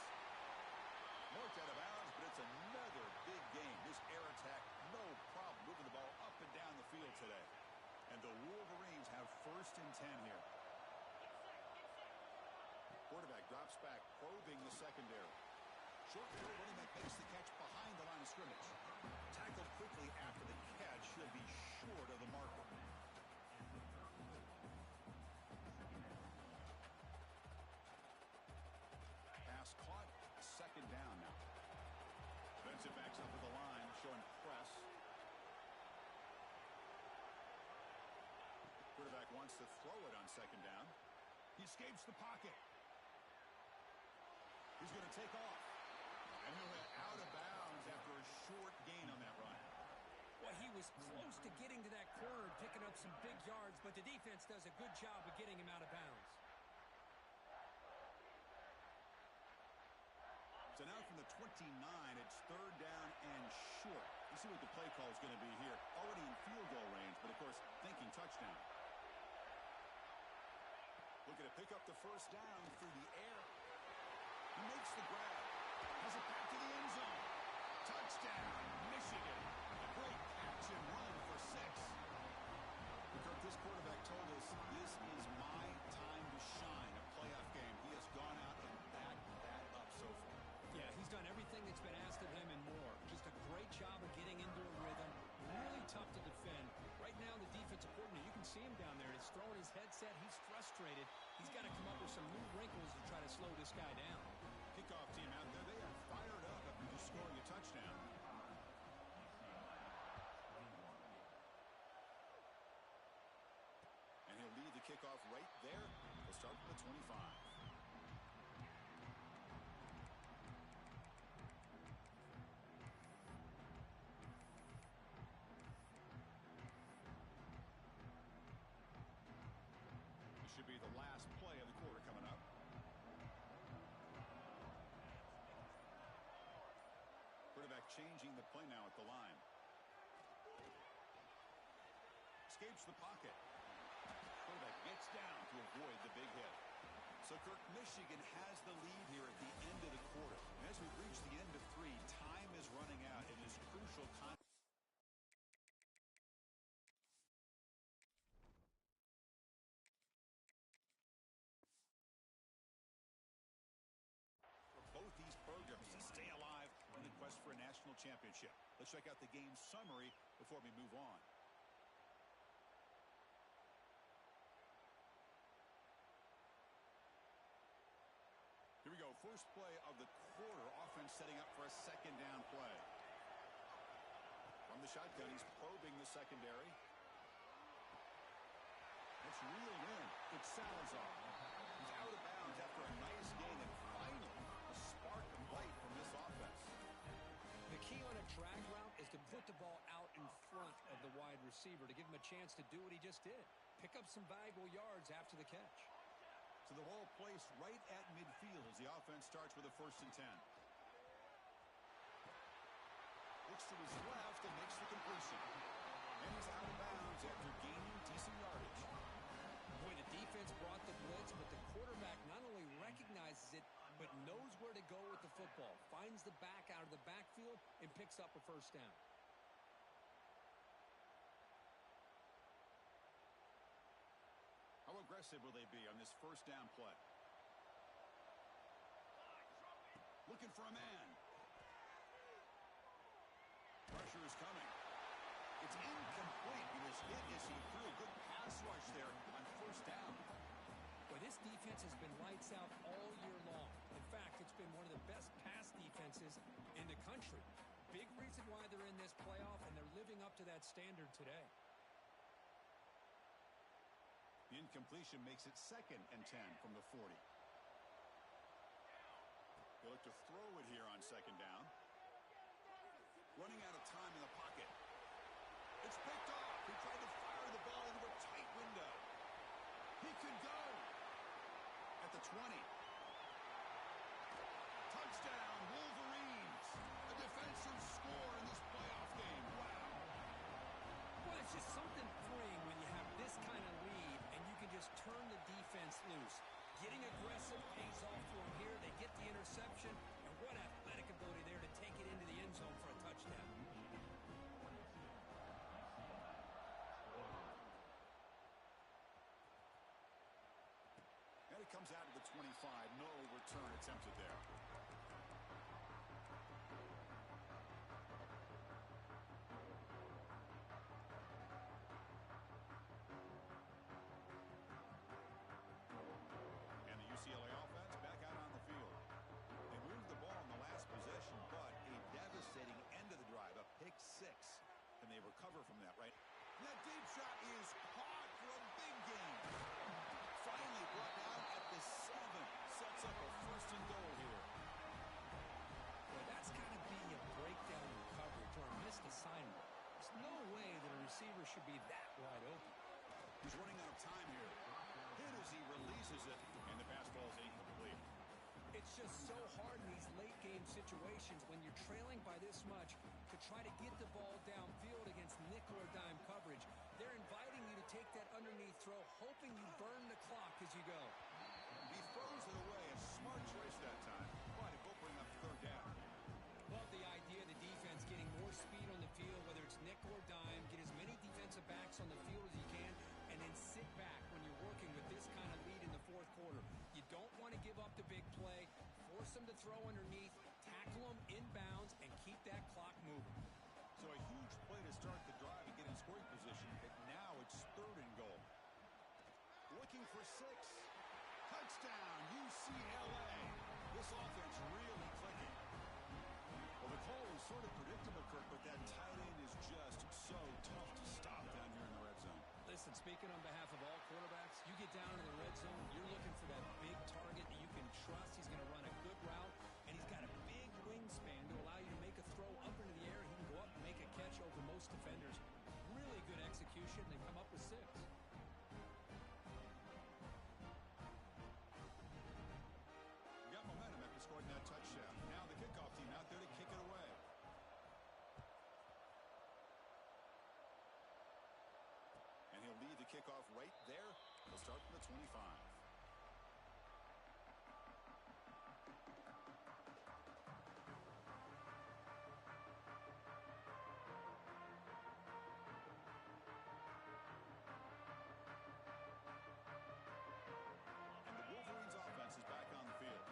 Marked out of bounds, but it's another big game. This air attack, no problem moving the ball up and down the field today. And the Wolverines have 1st and 10 here. Quarterback drops back, probing the secondary. Short field, running back makes the catch behind the line of scrimmage. Tackled quickly after the catch. He'll be short of the marker. Pass caught. 2nd down now. Defensive backs up at the line, showing press. Quarterback wants to throw it on 2nd down. He escapes the pocket. He's going to take off. And he'll head out of bounds after a short gain on that run. Well, he was close to getting to that corner and picking up some big yards, but the defense does a good job of getting him out of bounds. So now from the 29, it's 3rd down and short. Let's see what the play call is going to be here. Already in field goal range, but of course, thinking touchdown. Looking to pick up the 1st down through the air. He makes the grab. Has it back to the end zone. Touchdown, Michigan. A great catch and run for 6. Kirk, this quarterback told us this is my time to shine. A playoff game. He has gone out and backed that up so far. Yeah, he's done everything that's been asked of him and more. Just a great job of getting into a rhythm. Really tough to defend. Right now, the defensive coordinator, you can see him down there. He's throwing his headset. He's frustrated. He's got to come up with some new wrinkles to try to slow this guy down. Kickoff team out there. They are fired up after just scoring a touchdown. And he'll lead the kickoff right there. We'll start with the 25. Should be the last play of the quarter coming up. Quarterback changing the play now at the line. Escapes the pocket. Quarterback gets down to avoid the big hit. So Kirk, Michigan has the lead here at the end of the quarter. And as we reach the end of 3, time is running out in this crucial time. Both these programs to stay alive in the quest for a national championship. Let's check out the game summary before we move on. Here we go. First play of the quarter. Offense setting up for a 2nd down play. From the shotgun, he's probing the secondary. It's reeled in. It's Salazar. He's out of bounds after a nice gain, and finally a spark of light from this offense. The key on a drag route is to put the ball out in front of the wide receiver to give him a chance to do what he just did. Pick up some valuable yards after the catch. So the ball placed right at midfield as the offense starts with a 1st and 10. Looks to his left and makes the completion. And he's out of bounds after gaining decent yardage. Boy, the defense brought the blitz, but the quarterback not only recognizes it, but knows where to go with the football. Finds the back out of the backfield and picks up a 1st down. How aggressive will they be on this 1st down play? Looking for a man. Pressure is coming. It's incomplete. He was hit as he threw a good pass rush there on 1st down. Well, this defense has been lights out all year long. In fact, it's been one of the best pass defenses in the country. Big reason why they're in this playoff, and they're living up to that standard today. The incompletion makes it 2nd and 10 from the 40. They look to throw it here on 2nd down. Running out of time in the pocket. It's picked off. He tried to fire the ball into a tight window. He could go at the 20. Touchdown, Wolverines. A defensive score in this playoff game. Wow. Well, it's just something freeing when you have this kind of lead and you can just turn the defense loose. Getting aggressive pays off for them here. They get the interception, and what athletic ability there to take it into the end zone for a touchdown. comes out to the 25. No return attempted there. And the UCLA offense back out on the field. They moved the ball in the last possession, but a devastating end of the drive, a pick six. And they recover from that, right? And that deep shot is caught for a big gain. Finally brought down at the 7. Sets up a first and goal here. Well, that's got to be a breakdown in coverage or a missed assignment. There's no way that a receiver should be that wide open. He's running out of time here. Hit as he releases it, and the pass ball is incomplete. It's just so hard in these late-game situations when you're trailing by this much to try to get the ball downfield against nickel or dime coverage. They're inviting you to take that underneath throw, hoping you burn the clock as you go. He throws it away. A smart choice that time, but it will bring up third down. Love the idea of the defense getting more speed on the field, whether it's nickel or dime, get as many defensive backs on the field as you can, and then sit back when you're working with this kind of lead in the fourth quarter. You don't want to give up the big play, force them to throw underneath, tackle them inbounds, and keep that clock moving. So a huge play to start the drive and get in scoring position, but now it's third and goal. Looking for 6. Touchdown, UCLA. This offense really clicking. Well, the call was sort of predictable, Kirk, but that tight end is just so tough to stop down here in the red zone. Listen, speaking on behalf of all quarterbacks, you get down in the red zone, you're looking for that big target that you can trust. He's going to run a good route, and he's got a big wingspan to allow you to make a throw up into the air. He can go up and make a catch over most defenders. Really good execution. They come up with 6. We got momentum after scoring that touchdown. Now the kickoff team out there to kick it away. And he'll lead the kickoff right there. He'll start from the 25. And the Wolverines offense is back on the field.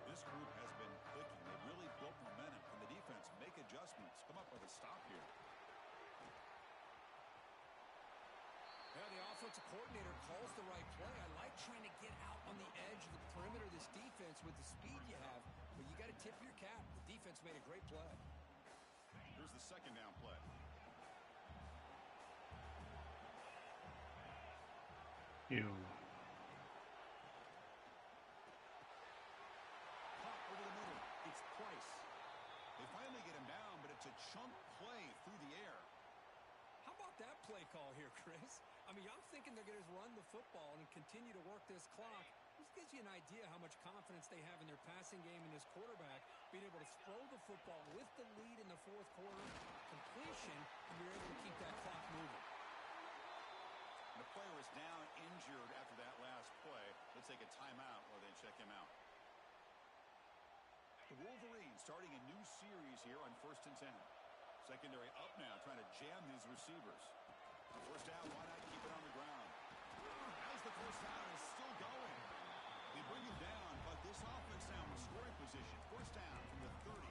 This group has been clicking. They've really built momentum. Can the defense make adjustments? Come up with a stop here. Yeah, the offensive coordinator calls the right play. I like trying to get out on the edge of the perimeter of this defense with the speed you have, but you got to tip your cap. The defense made a great play. Here's the second down play. Pop over the middle. It's Price. They finally get him down, but it's a chunk play through the air. How about that play call here, Chris? I mean, I'm thinking they're going to run the football and continue to work this clock. This gives you an idea how much confidence they have in their passing game and this quarterback being able to throw the football with the lead in the fourth quarter, completion, and you're able to keep that clock moving. The player is down injured after that last play. Let's take a timeout while they check him out. The Wolverines starting a new series here on 1st and 10. Secondary up now, trying to jam his receivers. First down, why not keep it on the ground? As the first down is still going. They bring him down, but this offense now in scoring position. First down from the 30.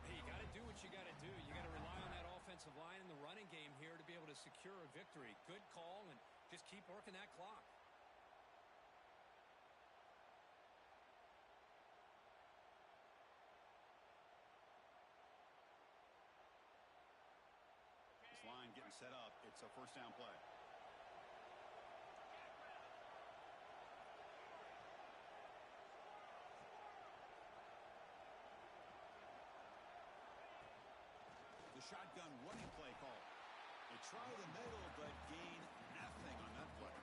Hey, you got to do what you got to do. You got to rely on that offensive line in the running game here to be able to secure a victory. Good call, and just keep working that clock. This line getting set up. It's a first down play. The shotgun running play call. They try the middle, but gain nothing on that play.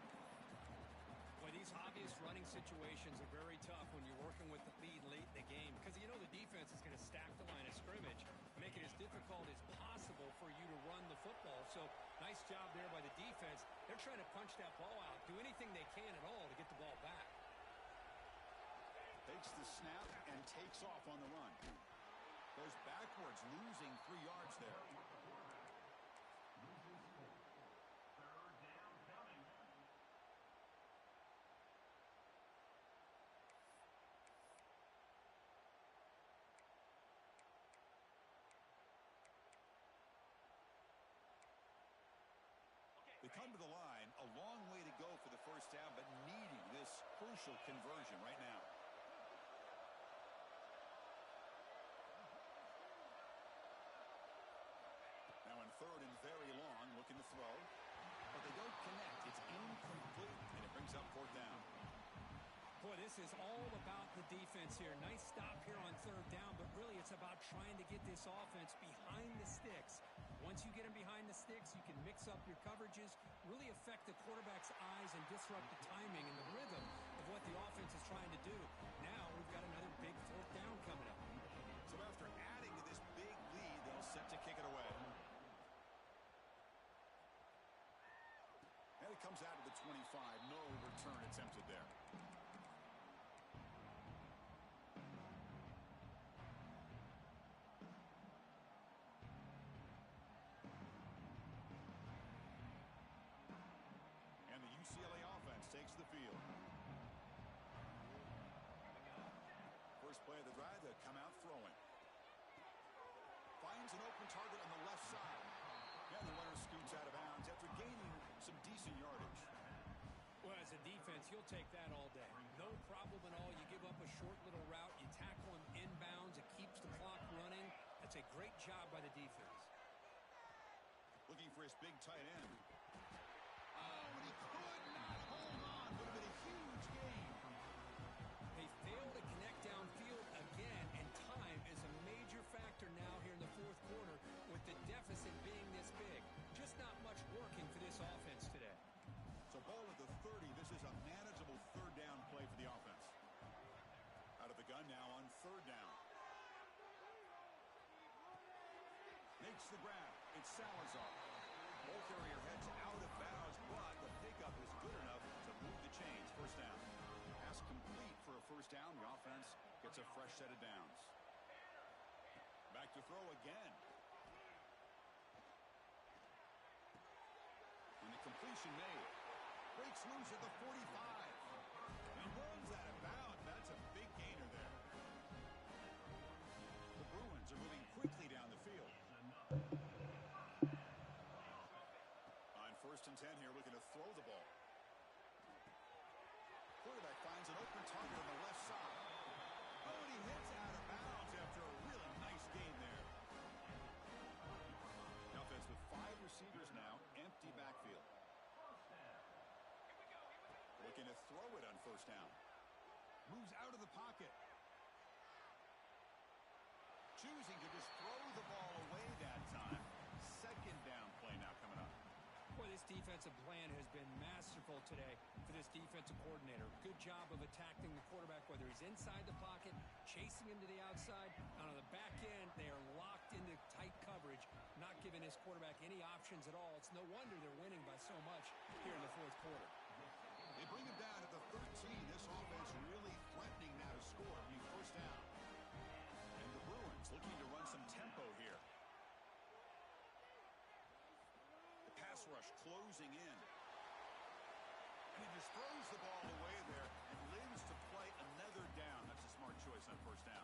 Boy, these obvious running situations are very tough when you're working with the lead late in the game because you know the defense is going to stack the line of scrimmage, make it as difficult as possible for you to run the football. So nice job there by the defense. They're trying to punch that ball out, do anything they can at all to get the ball back. Takes the snap and takes off on the run. Goes backwards, losing 3 yards there. crucial conversion right now. Now in third and very long, looking to throw. But they don't connect. It's incomplete, and it brings up fourth down. Boy, this is all about the defense here. Nice stop here on third down, but really it's about trying to get this offense behind the sticks. Once you get them behind the sticks, you can mix up your coverages, really affect the quarterback's eyes and disrupt the timing and the rhythm of what the offense is trying to do. Now we've got another big fourth down coming up. So after adding to this big lead, they'll set to kick it away. And it comes out of the 25. No return attempted there. And the UCLA offense takes the field. First play of the drive, they come out throwing. Finds an open target on the left side. And the runner scoots out of bounds after gaining some decent yardage. Well, as a defense, you'll take that all day. No problem at all. You give up a short little route. You tackle him inbounds. It keeps the clock running. That's a great job by the defense. Looking for his big tight end. Oh, and he could not hold on. Would have been a huge gain. They fail to connect downfield again, and time is a major factor now here in the fourth quarter with the deficit being this big. Just not much working for this offense today. So ball at the 30. This is a manageable third down play for the offense. Out of the gun now on third down. Makes the grab. It's Salazar. Ball carrier heads out of bounds, but the pickup is good enough to move the chains. First down. Pass complete for a first down. The offense gets a fresh set of downs. Back to throw again. And the completion made. Breaks loose at the 45. And he runs out of bounds. That's a big gainer there. The Bruins are moving quickly down the field. On first and 10 here, looking to throw the ball. Quarterback finds an open target on the left side. Oh, and he hits out of bounds after a really nice game there. The offense with 5 receivers now, empty backfield. Looking to throw it on first down. Moves out of the pocket. Choosing to just throw the ball away that time. Second down play now coming up. Boy, this defensive plan has been masterful today for this defensive coordinator. Good job of attacking the quarterback, whether he's inside the pocket, chasing him to the outside. And on the back end, they are locked into tight coverage, not giving his quarterback any options at all. It's no wonder they're winning by so much here in the fourth quarter. They bring him down at the 13. This offense really threatening now to score. New first down. And the Bruins looking to run some tempo here. The pass rush closing in. And he just throws the ball away there and lives to play another down. That's a smart choice on first down.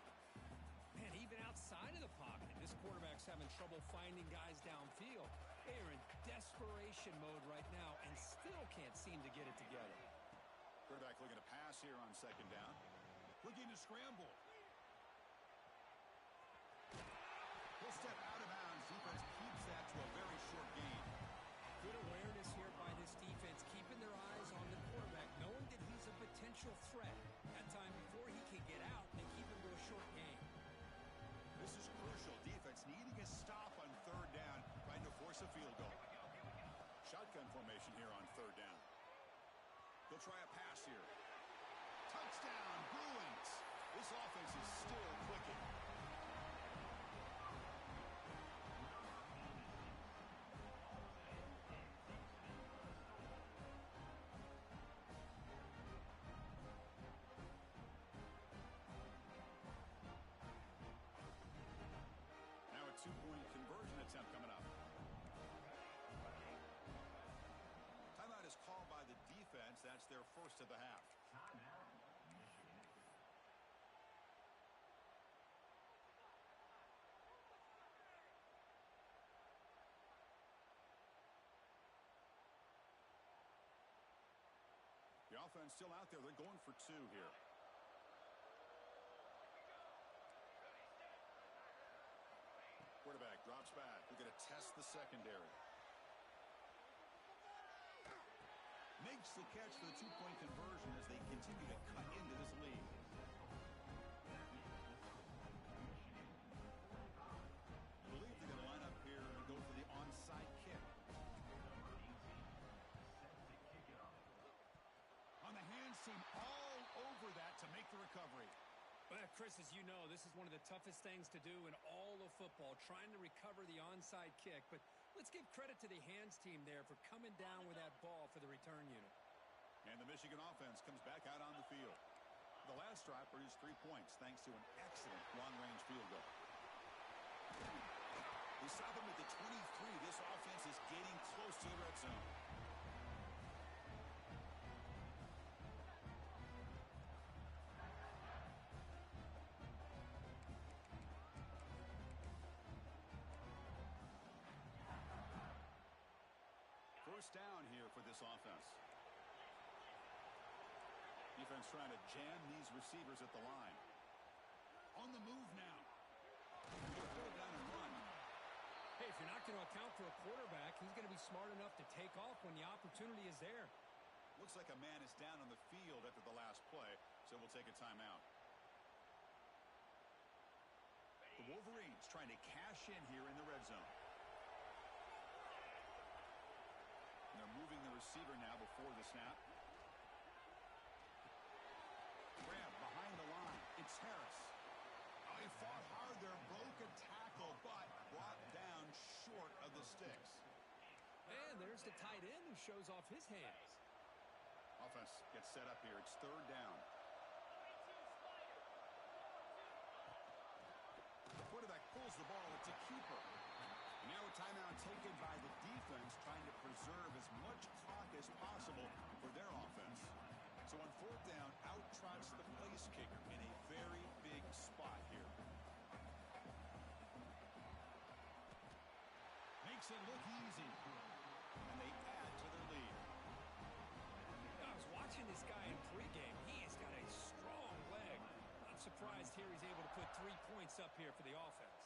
Man, even outside of the pocket, this quarterback's having trouble finding guys downfield. They are in desperation mode right now and still can't seem to get it together. Quarterback looking to pass here on second down. Looking to scramble. He'll step out of bounds. Defense keeps that to a very short gain. Good awareness here by this defense, keeping their eyes on the quarterback, knowing that he's a potential threat. That time before he can get out, they keep him to a short gain. This is crucial. Defense needing a stop on third down, trying to force a field goal. Shotgun formation here on third down. He'll try a pass here. Touchdown, Bruins. This offense is still clicking. Now a two-point conversion attempt coming up. Timeout is called by the defense. That's their first of the half. defense still out there. They're going for two here. Quarterback drops back. They're going to test the secondary. Makes the catch for the two-point conversion as they continue to cut into this lead. I believe they're going to line up here and go for the onside kick. On the hands team, all over that to make the recovery. Well, Chris, as you know, this is one of the toughest things to do in all of football, trying to recover the onside kick. But let's give credit to the hands team there for coming down with that ball for the return unit. And the Michigan offense comes back out on the field. The last drive produced 3 points thanks to an excellent long-range field goal. They stop him at the 23. This offense is getting close to the red zone. First down here for this offense. Defense trying to jam these receivers at the line. On the move now. Throw down and run. Hey, if you're not going to account for a quarterback, he's going to be smart enough to take off when the opportunity is there. Looks like a man is down on the field after the last play, so we'll take a timeout. The Wolverines trying to cash in here in the red zone. And they're moving the receiver now before the snap. Grab behind the line. It's Harris. Oh, he fought hard there, broke a tackle, but brought down short of the sticks. And there's the tight end who shows off his hands. Offense gets set up here. It's third down. The quarterback pulls the ball. It's a keeper. And now a timeout taken by the defense, trying to preserve as much clock as possible for their offense. So on fourth down, out trots the place kicker in a very big spot here. Makes it look easy. And they add to their lead. I was watching this guy in pregame. He has got a strong leg. Not surprised here he's able to put 3 points up here for the offense.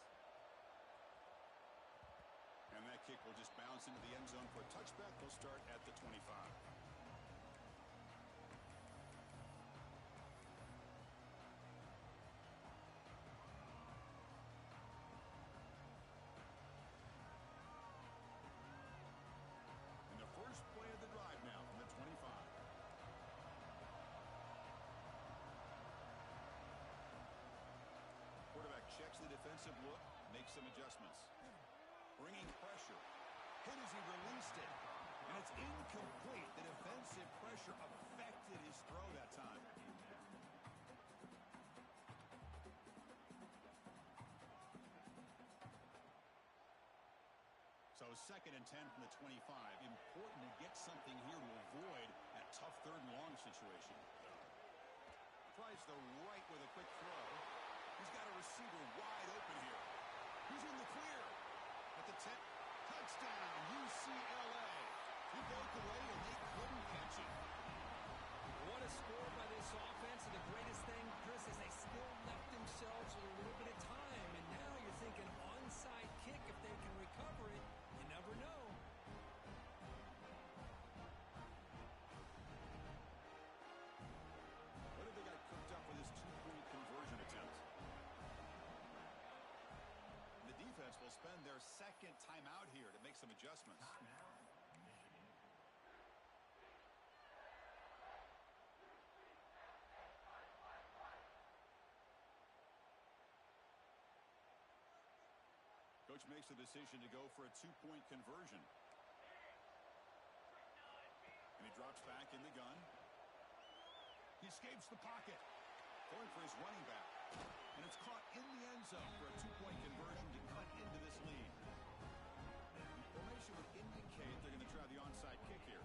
And that kick will just bounce into the end zone for a touchback. They'll start at the 25. And the first play of the drive now from the 25. Quarterback checks the defensive look, makes some adjustments. Bringing pressure. Hit as he released it. And it's incomplete. The defensive pressure affected his throw that time. So 2nd and 10 from the 25. Important to get something here to avoid that tough third and long situation. Tries the right with a quick throw. He's got a receiver wide open here. He's in the clear. At the 10, touchdown, UCLA. He broke away and they couldn't catch him. What a score by this offense, and the greatest thing, Chris, is they still left themselves with a little bit of time, and now you're thinking onside kick if they can recover it. You never know. What have they got cooked up with this two-point conversion attempt? The defense will spend their second timeout here to make some adjustments. Coach makes the decision to go for a two-point conversion. And he drops back in the gun. He escapes the pocket. Going for his running back. And it's caught in the end zone for a two-point conversion to cut into this lead. Formation would indicate they're going to try the onside kick here.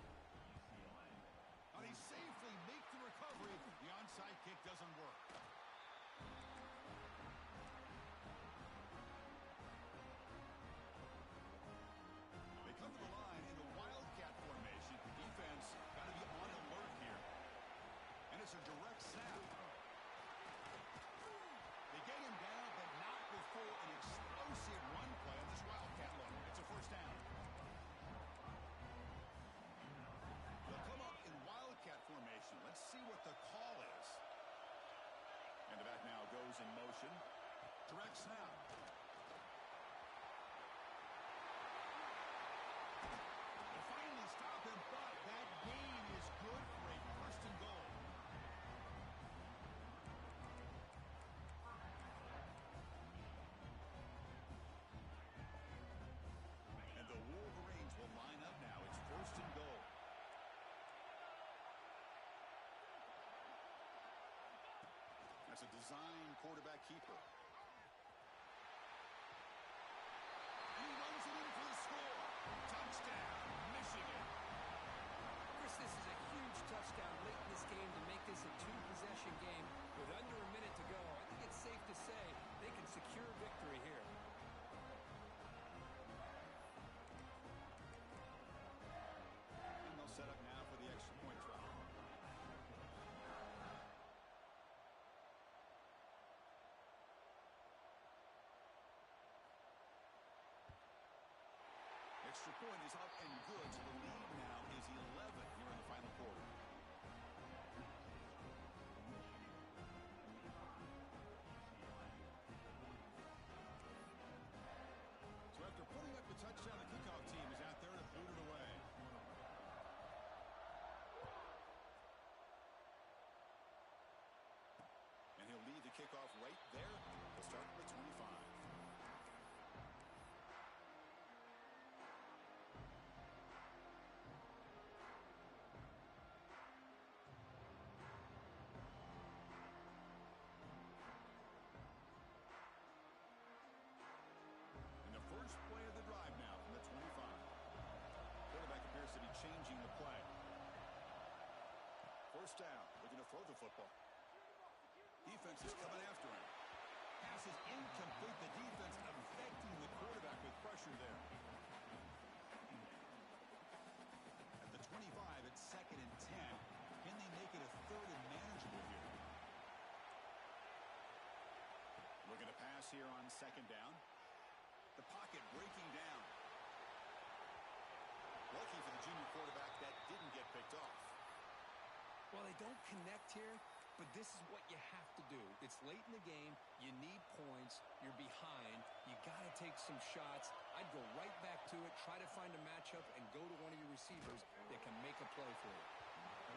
And they safely make the recovery. The onside kick doesn't work. They come to the line in the wildcat formation. The defense got to be on alert here. a direct snap. They get him down, but not before an explosive run play on this Wildcat look. It's a first down. They'll come up in Wildcat formation. Let's see what the call is. And the back now goes in motion. Direct snap. They finally stop him, but that gain is good for a first and goal. And the Wolverines will line up now. It's first and goal. That's a design quarterback keeper. And he runs it in for the score. Touchdown, Michigan. Chris, this is a huge touchdown late in this game to make this a two-possession game with under a minute to go. I think it's safe to say they can secure victory here. And they'll set up now for the extra point try. Extra point is up and good, so the lead now is 11 here in the final quarter. So after putting up the touchdown, the kickoff team is out there to boot it away. And he'll lead the kickoff right there. He'll start at the 25. First play of the drive now from the 25. Quarterback appears to be changing the play. First down, looking to throw the football. Defense is coming after him. Pass is incomplete. The defense affecting the quarterback with pressure there. At the 25, it's 2nd and 10. Can they make it a 3rd and manageable here? Looking to pass here on 2nd down. The pocket breaking down. Lucky for the junior quarterback that didn't get picked off. Well, they don't connect here, but this is what you have to do. It's late in the game. You need points. You're behind. You got to take some shots. I'd go right back to it, try to find a matchup, and go to one of your receivers that can make a play for you.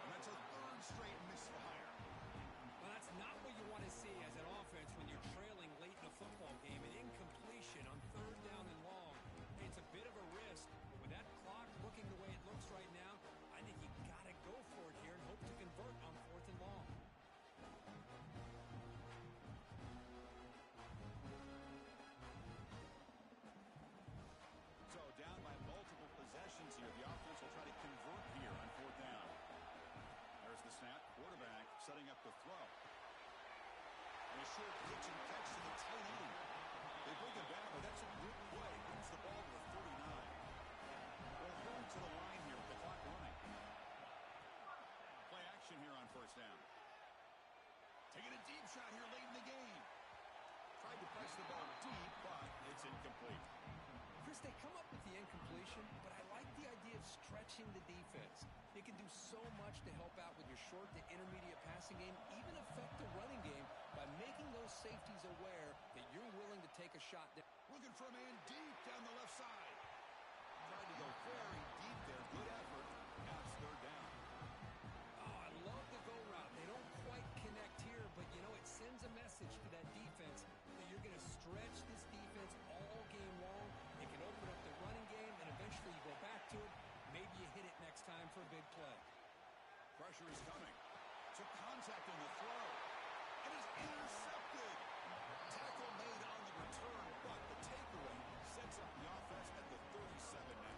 And that's a 3rd straight misfire. Well, that's not what you want to see as an offense when you're trailing late in a football game. An incompletion on 3rd down and long. It's a bit of a risk, but with that clock looking the way it looks right now, I think you got to go for it here and hope to convert on 4th and long. So down by multiple possessions here. The offense will try to convert here on 4th down. There's the snap. Quarterback setting up the throw. And a short pitch and catch to the tight end. They bring him down, but that's a good play. Moves the ball to the 39. We're going to the line here with the clock running. Play action here on 1st down. Taking a deep shot here late in the game. Tried to press the ball deep, but it's incomplete. Chris, they come up with the incompletion, but I like the idea of stretching the defense. It can do so much to help out with your short to intermediate passing game, even affect the running game by making those safeties aware that you're willing to take a shot down. Looking for a man deep down the left side. Tried to go very deep there. Good effort. Now it's 3rd down. Oh, I love the go route. They don't quite connect here, but, you know, it sends a message to that defense that you're going to stretch this defense all game long. It can open up the running game, and eventually you go back to it. Maybe you hit it next time for a big play. Pressure is coming. Took contact on the throw. And he's intercepted. Tackle made on the return, but the takeaway sets up the offense at the 37 now.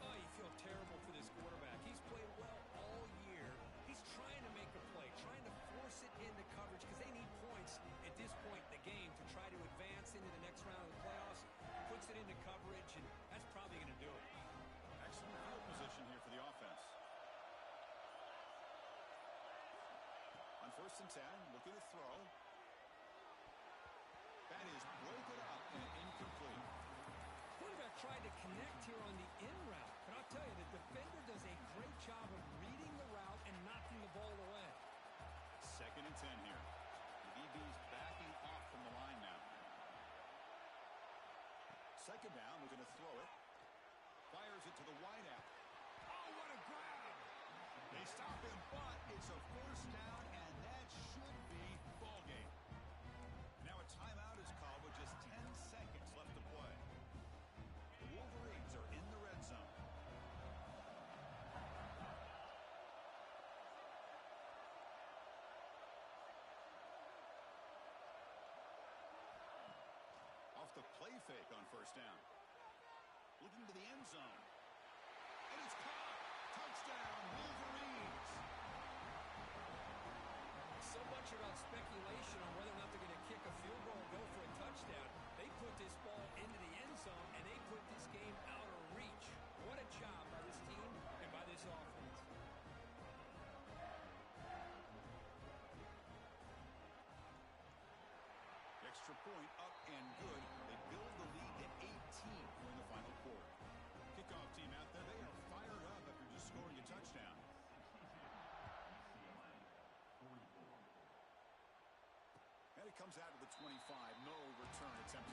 Oh, you feel terrible for this quarterback. He's played well all year. He's trying to make a play, trying to force it into coverage because they need points at this point in the game to try to advance into the next round of the playoffs. Puts it into coverage, and that's probably going to do it. Excellent field position here for the offense. First and 10, looking to throw. That is broken up and incomplete. Quarterback tried to connect here on the in route, but I'll tell you, the defender does a great job of reading the route and knocking the ball away. Second and 10 here. The DB's backing off from the line now. Second down, looking to throw it. Fires it to the wideout. Oh, what a grab! They stop him, but it's a first down, and that should be ball game. Now a timeout is called with just 10 seconds left to play. The Wolverines are in the red zone. Off the play fake on first down. Looking to the end zone. And it's caught. Touchdown, Wolverines. So much about speculation on whether or not they're going to kick a field goal or go for a touchdown. They put this ball into the end zone, and they put this game out of reach. What a job by this team and by this offense. Extra point up and good. They build the lead to 18 during the final quarter. Kickoff team out there, they are fired up after just scoring a touchdown. And it comes out of the 25. No return attempt.